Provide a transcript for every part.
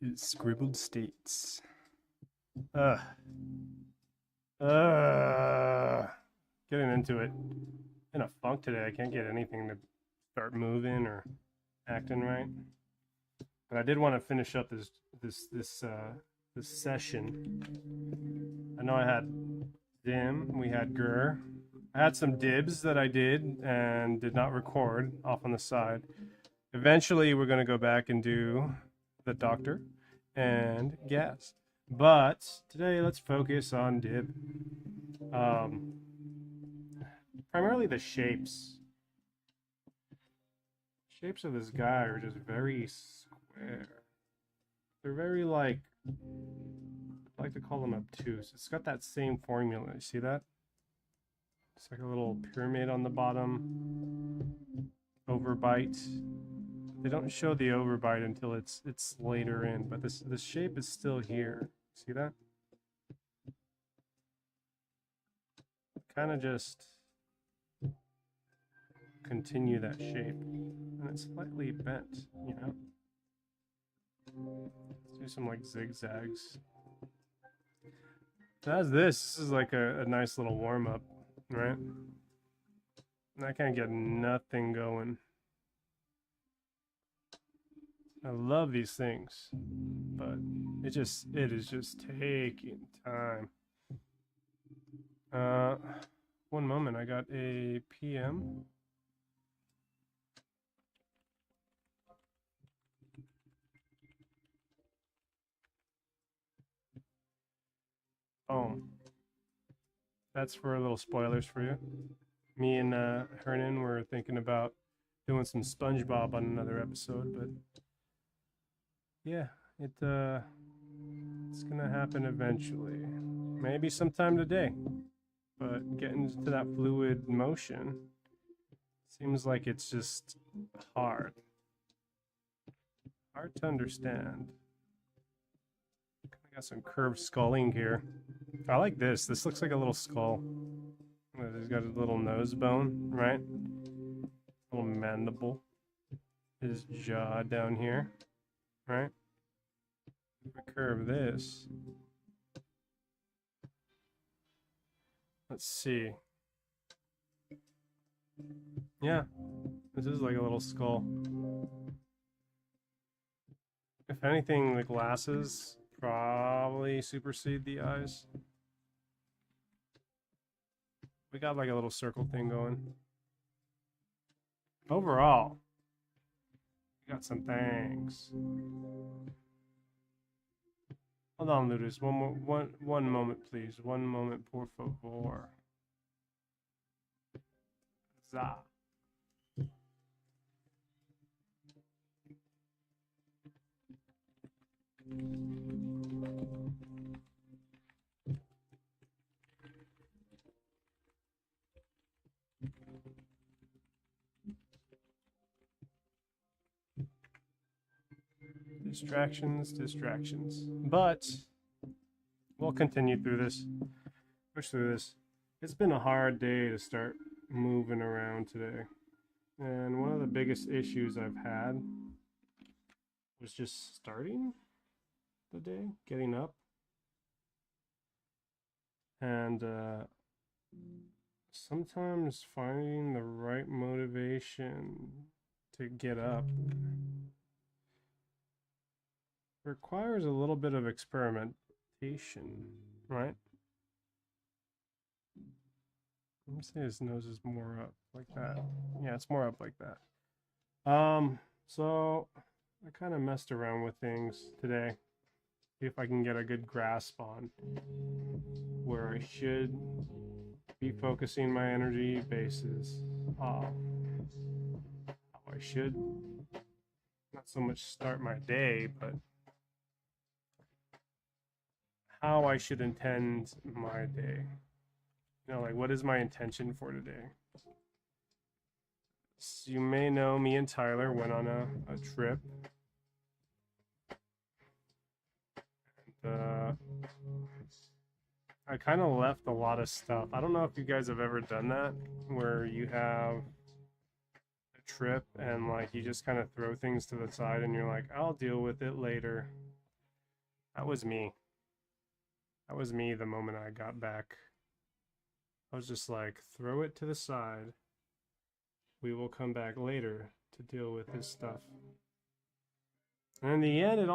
is Scribbled States. Ugh. Ugh. Getting into it. In a funk today. I can't get anything to start moving or acting right. But I did want to finish up this session. I know I had Zim, we had Gur. I had some dibs that I did and did not record off on the side. Eventually, we're going to go back and do the Doctor and Gas. But today, let's focus on dib. Primarily the shapes. Shapes of this guy are just very square. They're very like, I like to call them obtuse. It's got that same formula. You see that? It's like a little pyramid on the bottom. Overbite. They don't show the overbite until it's later in, but this shape is still here. See that? Kind of just continue that shape, and it's slightly bent, you know. Let's do some like zigzags. So as this is like a nice little warm up, right? And I can't get nothing going. I love these things, but it is just taking time. One moment, I got a PM. Boom. That's for a little spoilers for you. Me and Hernan were thinking about doing some SpongeBob on another episode, but yeah, it's gonna happen eventually. Maybe sometime today. But getting into that fluid motion seems like it's just hard. Hard to understand. I got some curved sculling here. I like this. This looks like a little skull. He's got a little nose bone, right? Little mandible. His jaw down here, right? If we curve this. Let's see. Yeah, this is like a little skull. If anything, the glasses probably supersede the eyes. We got like a little circle thing going. Overall, we got some things. Hold on, Ludus. One moment, please. One moment, por favor. Za. Distractions. But we'll continue through this. Push through this. It's been a hard day to start moving around today. And one of the biggest issues I've had was just starting the day, getting up. And sometimes finding the right motivation to get up requires a little bit of experimentation, right? Let me say his nose is more up like that. Yeah, it's more up like that. So I kind of messed around with things today. See if I can get a good grasp on where I should be focusing my energy bases off. How I should not so much start my day, but how I should intend my day. You know, like what is my intention for today? So you may know me and Tyler went on a trip. And, I kind of left a lot of stuff. I don't know if you guys have ever done that, where you have a trip and like you just kind of throw things to the side and you're like, I'll deal with it later. That was me. That was me the moment I got back. I was just like, throw it to the side. We will come back later to deal with this stuff. And in the end,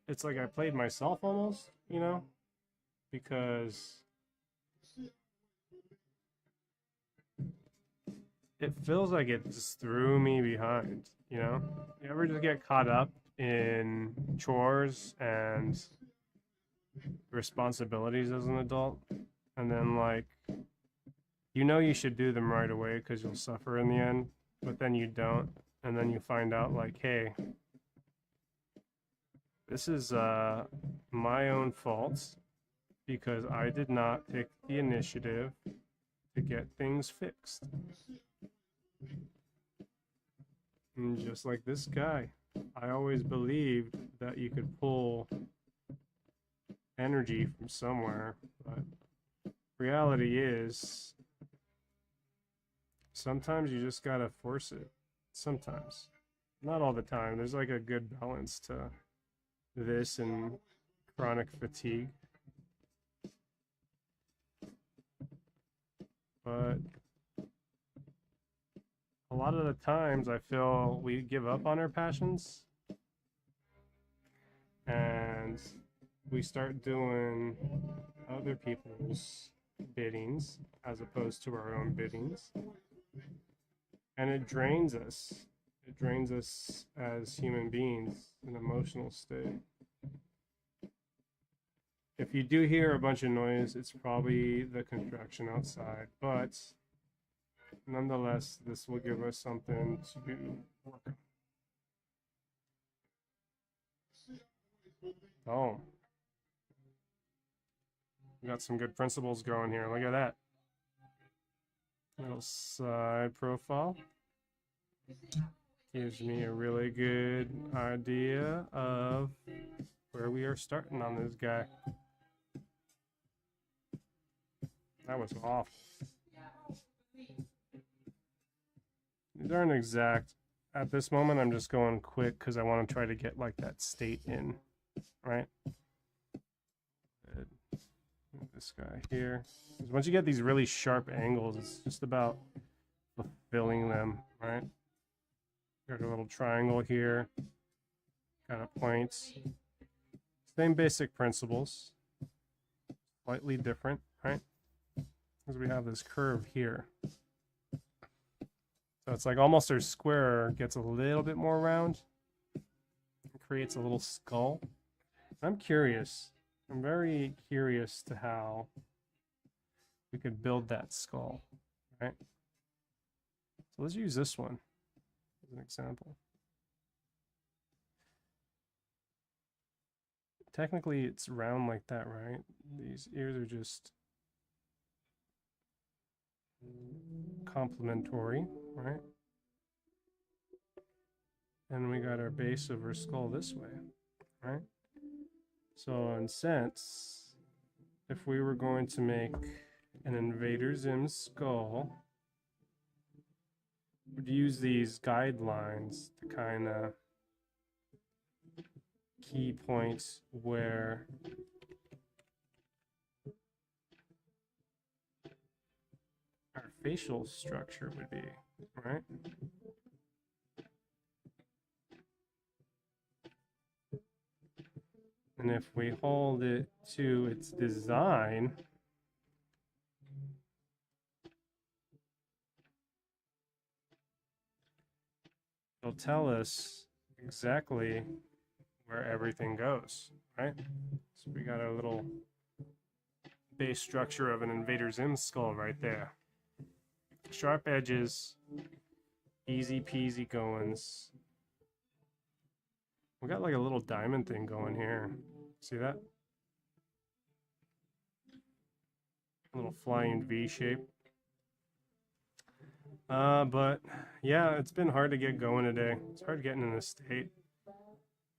it's like I played myself almost, you know? Because it feels like it just threw me behind, you know? You ever just get caught up in chores and responsibilities as an adult? And then, like, you know you should do them right away because you'll suffer in the end, but then you don't. And then you find out, like, hey, this is my own fault because I did not take the initiative to get things fixed. And just like this guy, I always believed that you could pull energy from somewhere, but reality is sometimes you just gotta force it. Sometimes. Not all the time. There's like a good balance to this and chronic fatigue. But a lot of the times I feel we give up on our passions and we start doing other people's biddings as opposed to our own biddings. And it drains us. It drains us as human beings, an emotional state. If you do hear a bunch of noise, it's probably the construction outside, but nonetheless, this will give us something to work on. Oh. We got some good principles going here. Look at that. Little side profile. Gives me a really good idea of where we are starting on this guy. That was awful. These aren't exact. At this moment, I'm just going quick because I want to try to get like that state in, right? This guy here. Because once you get these really sharp angles, it's just about fulfilling them, right? Got a little triangle here, kind of points. Same basic principles, slightly different, right? Because we have this curve here. So it's like almost our square gets a little bit more round. It creates a little skull. I'm curious. I'm very curious to how we could build that skull, right? So let's use this one as an example. Technically, it's round like that, right? These ears are just complementary, right? And we got our base of our skull this way, right? So in sense, if we were going to make an Invader Zim skull, we'd use these guidelines to kind of key points where our facial structure would be, right? And if we hold it to its design, it'll tell us exactly where everything goes, right? So we got our little base structure of an Invader Zim skull right there. Sharp edges, easy peasy goings. We got like a little diamond thing going here. See that? A little flying V shape. But yeah, it's been hard to get going today. It's hard getting in this state.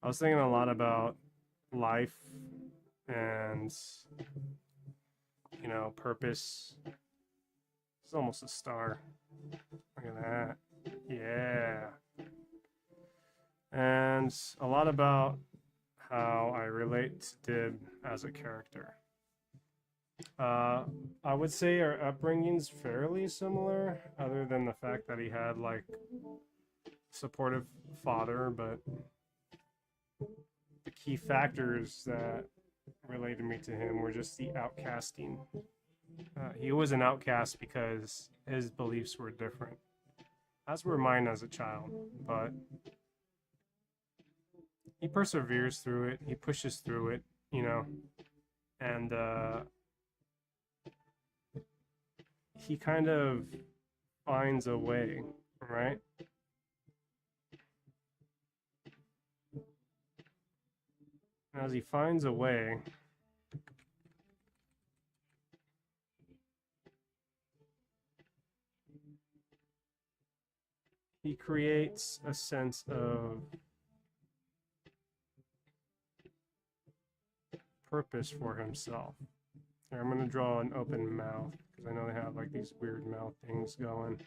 I was thinking a lot about life and, you know, purpose. It's almost a star. Look at that. Yeah. And a lot about how I relate to Dib as a character. I would say our upbringing's fairly similar, other than the fact that he had like supportive father, but the key factors that related me to him were just the outcasting. He was an outcast because his beliefs were different, as were mine as a child, but he perseveres through it, he pushes through it, you know, and he kind of finds a way, right? As he finds a way, he creates a sense of purpose for himself. Here, I'm going to draw an open mouth because I know they have like these weird mouth things going.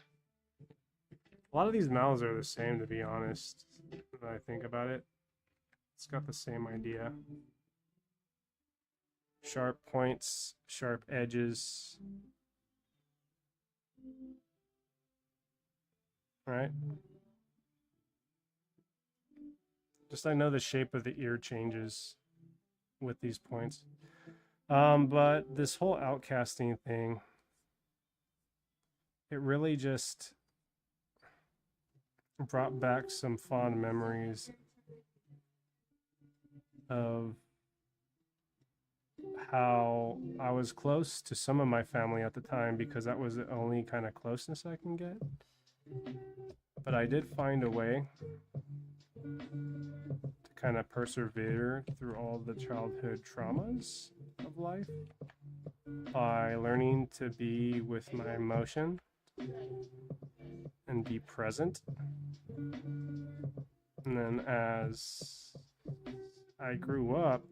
A lot of these mouths are the same, to be honest, when I think about it. It's got the same idea. Sharp points, sharp edges. Right? Just I know the shape of the ear changes with these points. But this whole outcasting thing, it really just brought back some fond memories of how I was close to some of my family at the time because that was the only kind of closeness I can get. But I did find a way to kind of persevere through all the childhood traumas of life by learning to be with my emotion and be present. And then as I grew up,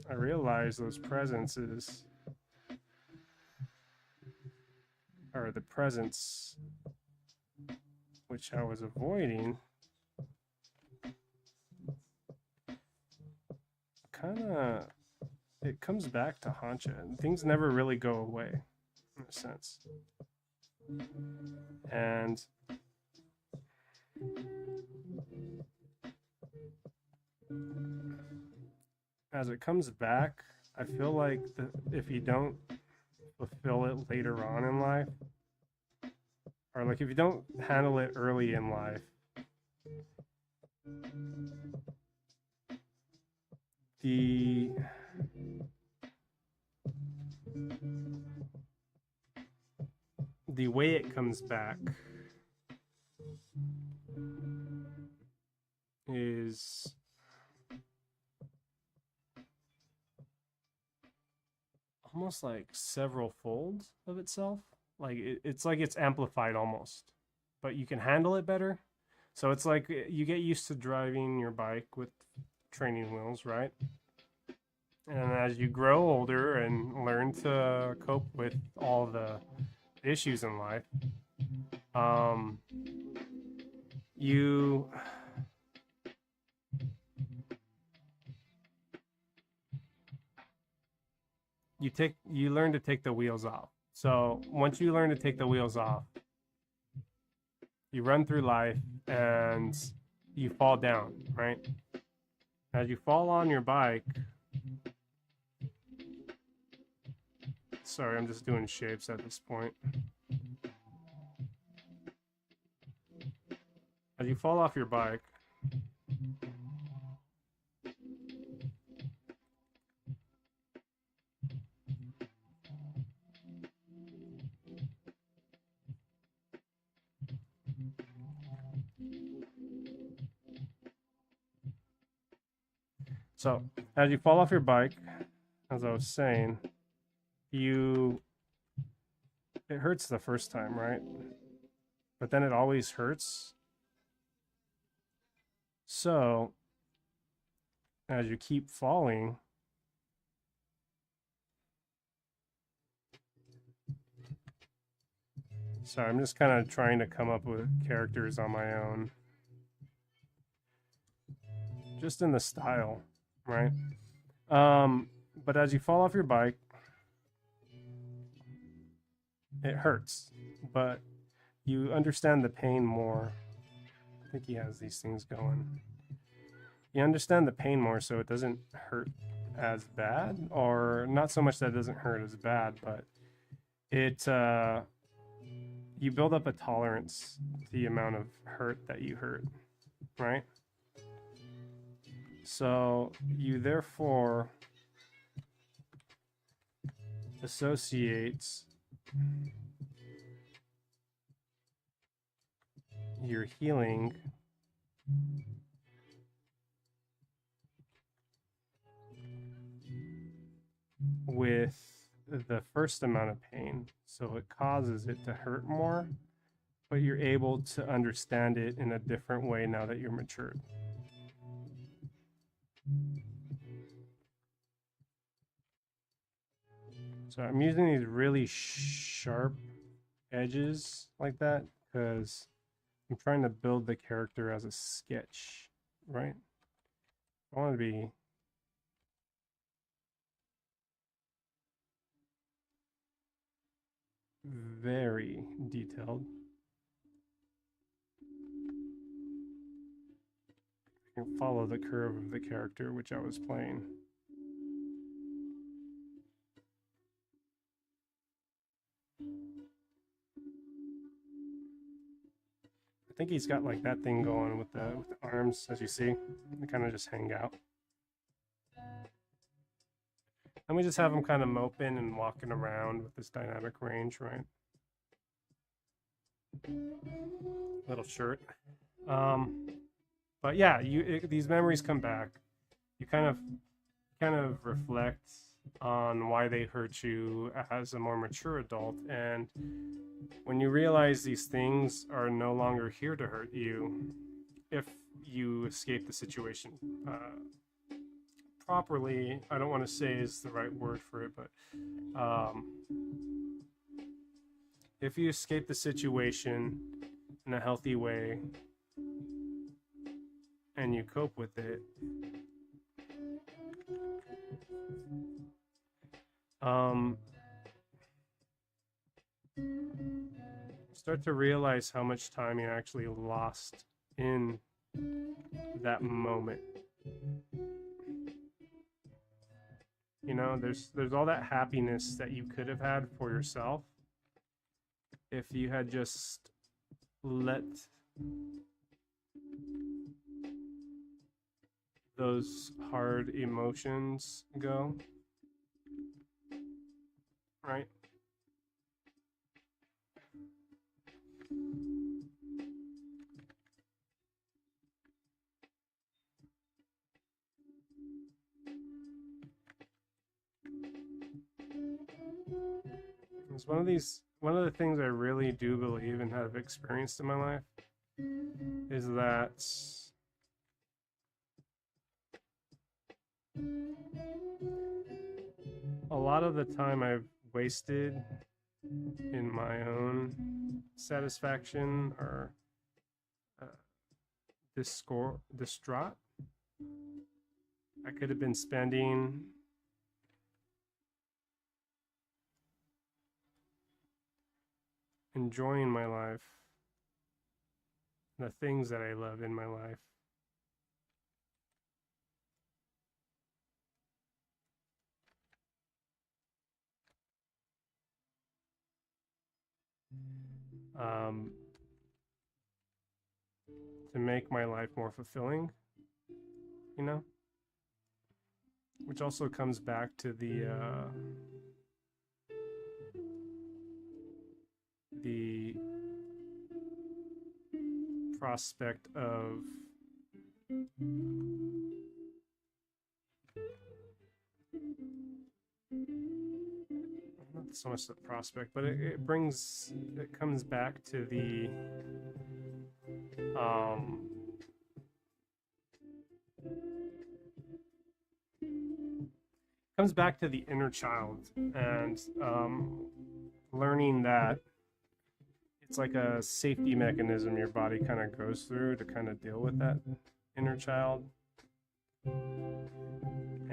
I realized those presences, or the presence which I was avoiding, kind of, it comes back to haunt you. Things never really go away, in a sense. And as it comes back, I feel like if you don't fulfill it later on in life, or like if you don't handle it early in life, the way it comes back is almost like several folds of itself. Like it's like it's amplified almost, but you can handle it better. So it's like you get used to driving your bike with training wheels, right? And as you grow older and learn to cope with all the issues in life, you learn to take the wheels off. So once you learn to take the wheels off, you run through life and you fall down, right? As you fall on your bike, sorry, I'm just doing shapes at this point. As you fall off your bike, so as you fall off your bike, as I was saying, it hurts the first time, right? But then it always hurts. So as you keep falling, sorry, I'm just kind of trying to come up with characters on my own, just in the style. right? But as you fall off your bike, it hurts, but you understand the pain more. I think he has these things going. You understand the pain more, so it doesn't hurt as bad, or not so much that it doesn't hurt as bad, but it you build up a tolerance to the amount of hurt that you hurt, right? So you therefore associate your healing with the first amount of pain. So it causes it to hurt more, but you're able to understand it in a different way now that you're matured. So I'm using these really sharp edges like that because I'm trying to build the character as a sketch, right? I want to be very detailed. I can follow the curve of the character which I was playing. I think he's got like that thing going with the arms, as you see. They kind of just hang out. And we just have him kind of moping and walking around with this dynamic range, right? Little shirt. But yeah, these memories come back. You kind of reflect on why they hurt you as a more mature adult, and when you realize these things are no longer here to hurt you, if you escape the situation properly, I don't want to say is the right word for it, but if you escape the situation in a healthy way and you cope with it, start to realize how much time you actually lost in that moment. You know, there's all that happiness that you could have had for yourself if you had just let those hard emotions go, right? It's one of the things I really do believe and have experienced in my life is that a lot of the time I've wasted in my own satisfaction or distraught, I could have been spending enjoying my life, the things that I love in my life. To make my life more fulfilling, you know? Which also comes back to the prospect of not so much the prospect, but it comes back to the comes back to the inner child and learning that it's like a safety mechanism your body kind of goes through to kind of deal with that inner child.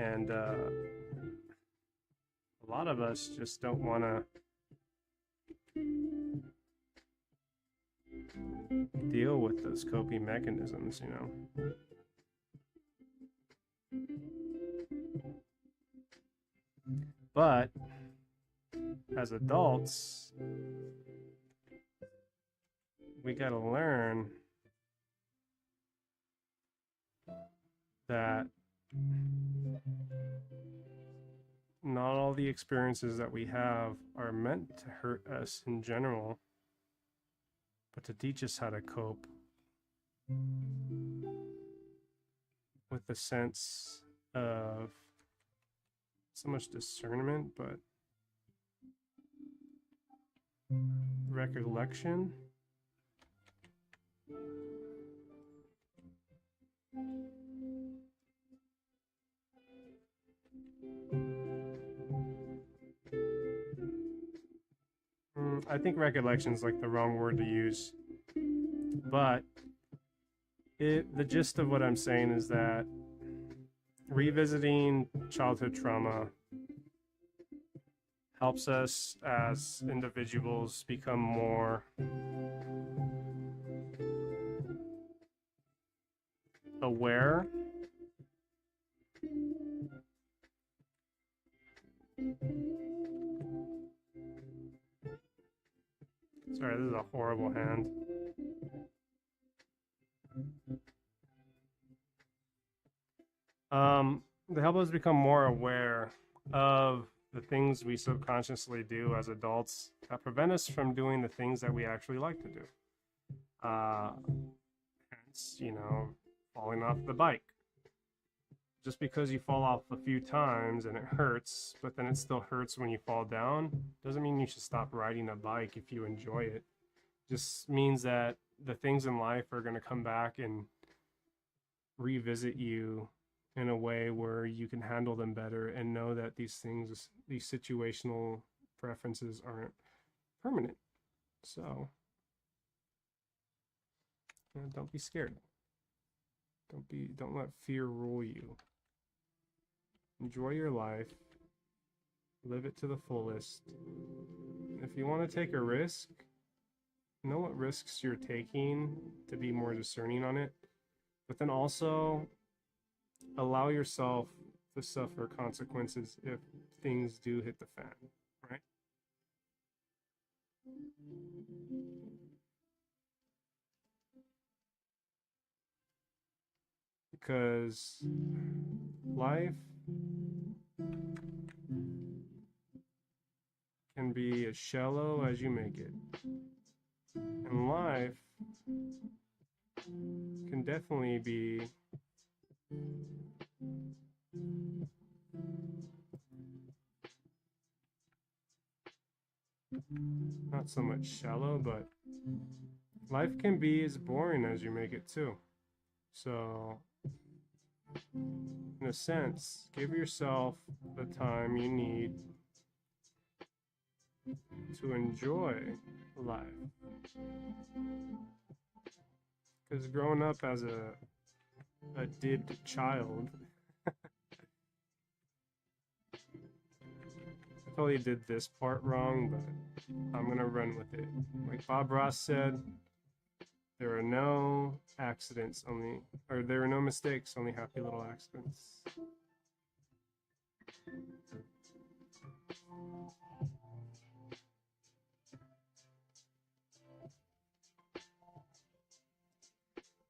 And a lot of us just don't want to deal with those coping mechanisms, you know. But as adults, we got to learn that not all the experiences that we have are meant to hurt us in general, but to teach us how to cope with a sense of so much discernment, but recollection. I think recollection is like the wrong word to use, but the gist of what I'm saying is that revisiting childhood trauma helps us as individuals become more aware Sorry, this is a horrible hand. They help us become more aware of the things we subconsciously do as adults that prevent us from doing the things that we actually like to do. Hence, you know, falling off the bike. Just because you fall off a few times and it hurts, but then it still hurts when you fall down, doesn't mean you should stop riding a bike if you enjoy it. Just means that the things in life are going to come back and revisit you in a way where you can handle them better and know that these things, these situational preferences aren't permanent. So, don't be scared. Don't let fear rule you. Enjoy your life. Live it to the fullest. If you want to take a risk, know what risks you're taking to be more discerning on it. But then also allow yourself to suffer consequences if things do hit the fan, right? Because life can be as shallow as you make it. And life can definitely be not so much shallow, but life can be as boring as you make it too. So, in a sense, give yourself the time you need to enjoy life. Because growing up as a dibbed child, I totally did this part wrong, but I'm gonna run with it. Like Bob Ross said, there are no accidents, there are no mistakes, only happy little accidents.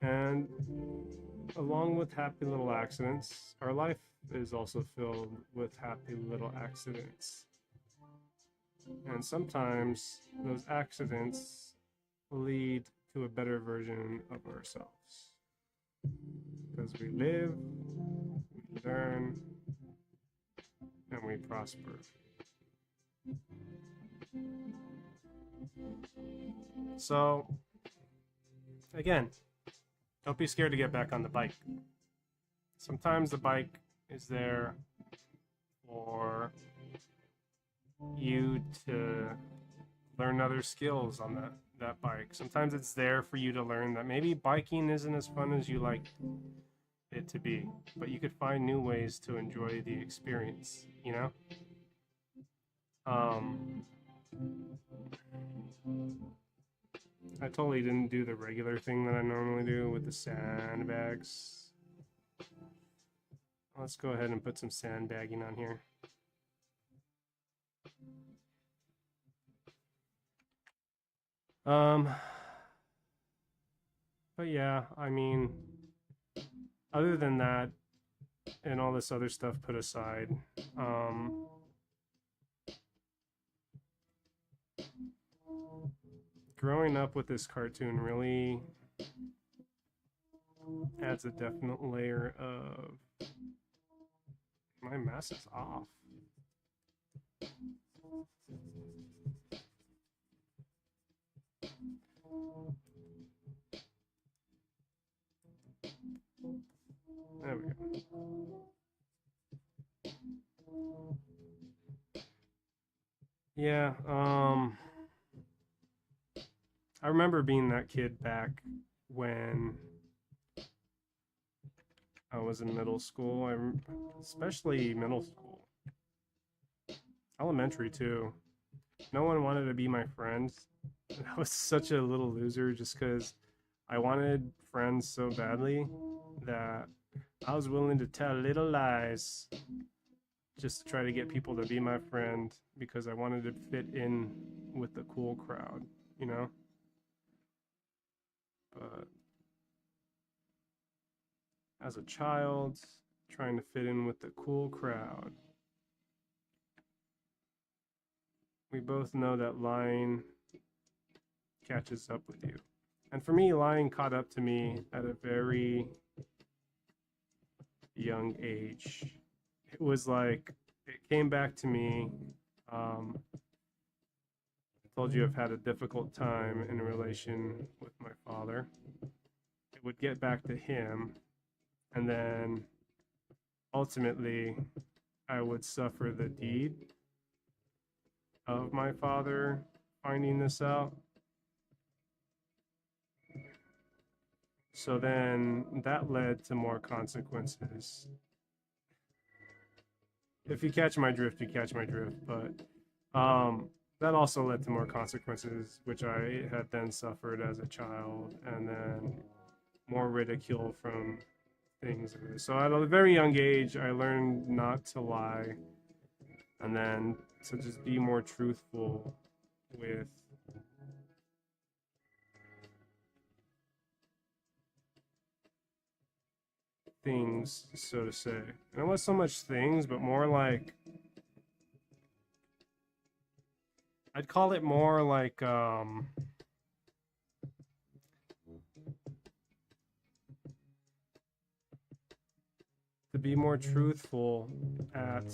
And along with happy little accidents, our life is also filled with happy little accidents. And sometimes those accidents lead to a better version of ourselves. Because we live, we learn, and we prosper. So, again, don't be scared to get back on the bike. Sometimes the bike is there for you to learn other skills on that bike. Sometimes it's there for you to learn that maybe biking isn't as fun as you like. it to be, but you could find new ways to enjoy the experience, you know? Um, I totally didn't do the regular thing that I normally do with the sandbags. Let's go ahead and put some sandbagging on here. But yeah, I mean, other than that, and all this other stuff put aside, growing up with this cartoon really adds a definite layer of... My mask is off. There we go. Yeah, I remember being that kid back when I was in middle school, especially middle school. Elementary too. No one wanted to be my friend. I was such a little loser just because I wanted friends so badly that I was willing to tell little lies just to try to get people to be my friend because I wanted to fit in with the cool crowd, you know? But as a child, trying to fit in with the cool crowd, we both know that lying catches up with you. And for me, lying caught up to me at a very young age. It was like, it came back to me. I told you I've had a difficult time in relation with my father. It would get back to him, and then ultimately I would suffer the deed of my father finding this out. So then that led to more consequences. If you catch my drift, you catch my drift. But that also led to more consequences, which I had then suffered as a child, and then more ridicule from things. So at a very young age, I learned not to lie, and then to just be more truthful with things, so to say. And it wasn't so much things, but more like, I'd call it more like to be more truthful at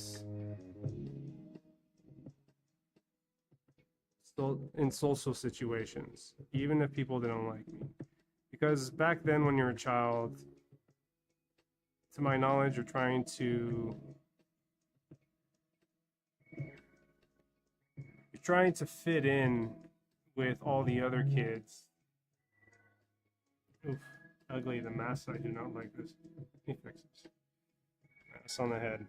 in social situations, even if people didn't like me. Because back then when you're a child, to my knowledge, you're trying to fit in with all the other kids. Oof, ugly, the mask, I do not like this. Let me fix this. Mask on the head.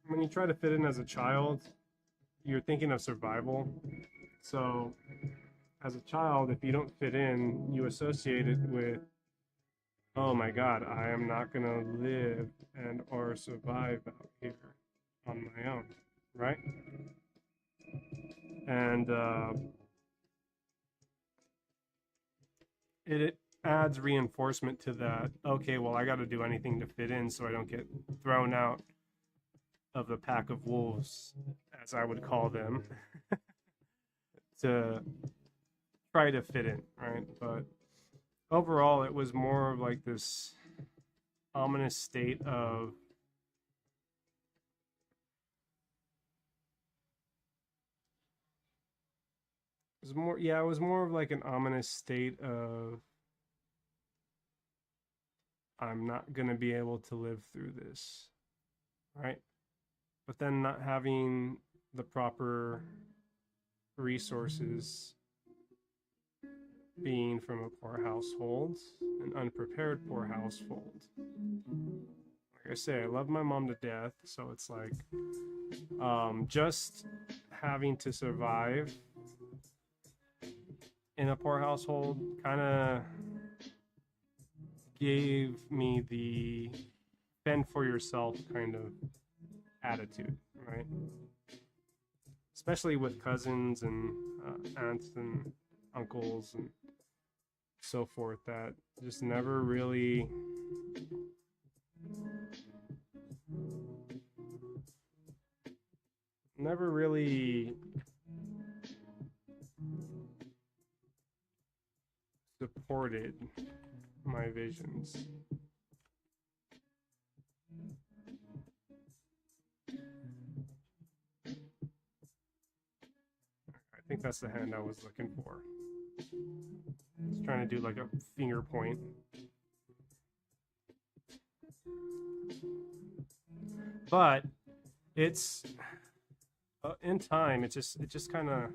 When you try to fit in as a child, you're thinking of survival. So as a child, if you don't fit in, you associate it with, oh my God, I am not gonna live and or survive out here on my own, right? And it adds reinforcement to that. Okay, well, I got to do anything to fit in so I don't get thrown out of the pack of wolves, as I would call them, to try to fit in, right? But overall, it was more of like this ominous state of it was more of like an ominous state of I'm not gonna be able to live through this, right? But then not having the proper resources being from a poor household, an unprepared poor household. Like I say, I love my mom to death, so it's like just having to survive in a poor household kind of gave me the fend for yourself kind of attitude, right? Especially with cousins and aunts and uncles and so forth, that just never really supported my visions. I think that's the hand I was looking for. I was trying to do like a finger point. But it's in time, it just kind of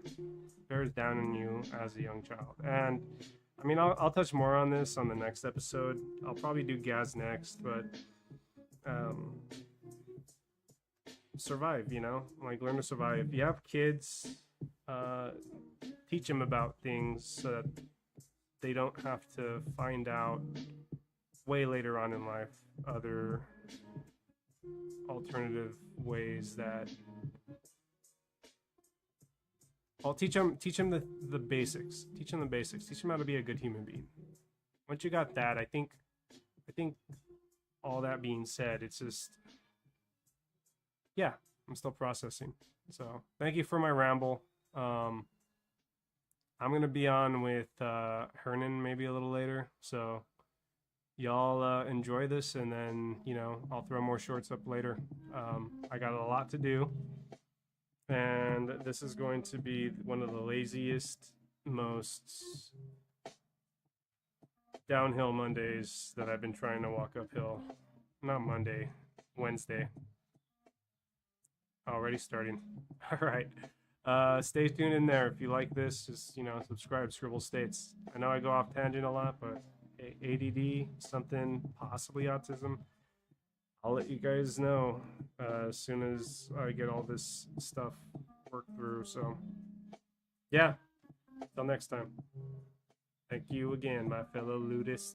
bears down on you as a young child. And I mean, I'll touch more on this on the next episode. I'll probably do Gaz next, but survive, you know, like learn to survive. If you have kids, teach them about things so that they don't have to find out way later on in life other alternative ways that I'll teach them the basics. Teach them the basics. Teach them how to be a good human being. Once you got that, I think all that being said, it's just, yeah, I'm still processing. So thank you for my ramble. I'm gonna be on with Hernan maybe a little later. So y'all enjoy this, and then, you know, I'll throw more shorts up later. I got a lot to do. And this is going to be one of the laziest, most downhill Mondays that I've been trying to walk uphill. Not Monday, Wednesday. Already starting. All right. Stay tuned in there. If you like this, just, you know, subscribe. Scribbled States. I know I go off tangent a lot, but ADD, something, possibly autism. I'll let you guys know as soon as I get all this stuff worked through. So, yeah, till next time. Thank you again, my fellow ludists.